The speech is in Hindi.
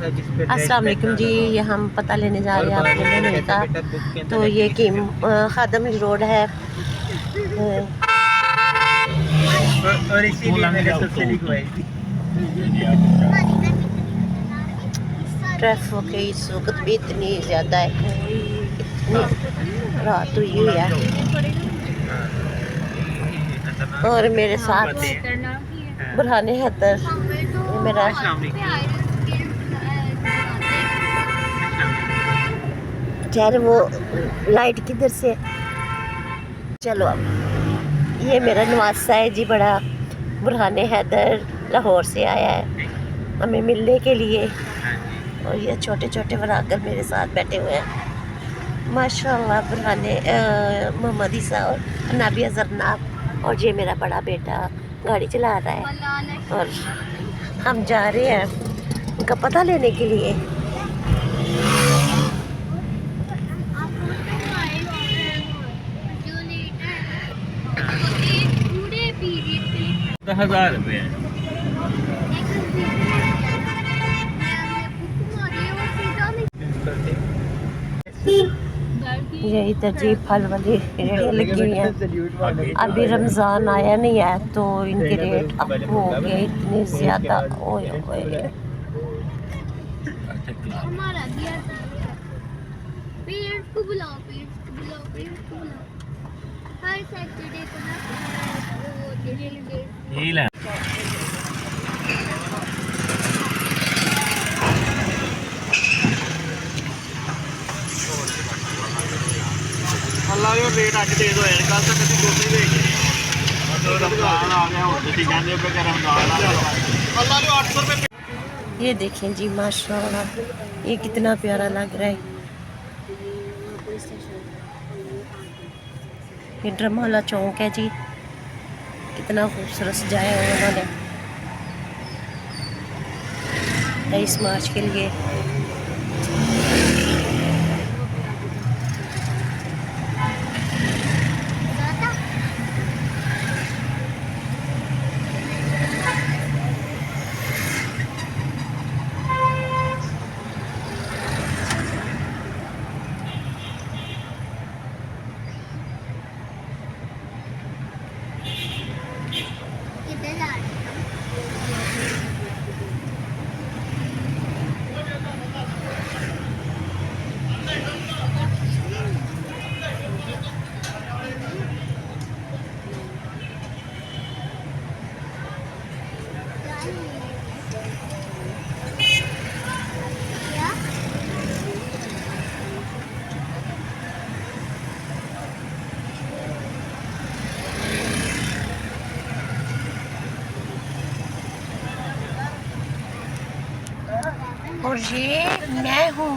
अस्सलाम वालेकुम जी, ये हम पता लेने जा रहे हैं अपने मेले का। तो ये खादम रोड है और इसीलिए मैंने सबसे लिखवाई थी। ट्रैफिक की इस वक्त भी इतनी ज़्यादा है, इतनी रात हुई हुई है। और मेरे साथ बुरहान हैदर, ये मेरा ठहर, वो लाइट किधर से। चलो अब ये मेरा नवासा है जी, बड़ा बुरहान हैदर लाहौर से आया है हमें मिलने के लिए। और ये छोटे छोटे वरागर मेरे साथ बैठे हुए हैं माशाल्लाह, बुरहान मोहम्मद ईसा और नाबिया जरनाब। और ये मेरा बड़ा बेटा गाड़ी चला रहा है और हम जा रहे हैं उनका पता लेने के लिए। 10,000 रुपये ये इधर जी फल वाली रेहड़ियाँ लगी हुई हैं। अभी रमज़ान आया नहीं है तो इनके रेट अप हो गए इतने ज़्यादा। ओए ओए, हर सैटरडे को ना अल्लाह जो रेट अज दे दो कल तक असं गोभी भेज रमजान आ गया हूँ कहते पे रमजान आ गया अल्लाह जो 800 रुपये। ये देखें जी माशाल्लाह, ये कितना प्यारा लग रहा है। ये ड्रमोला चौक है जी, कितना खूबसूरत सजाया हुआ उन्होंने 23 मार्च के लिए। और ये मैं हूँ।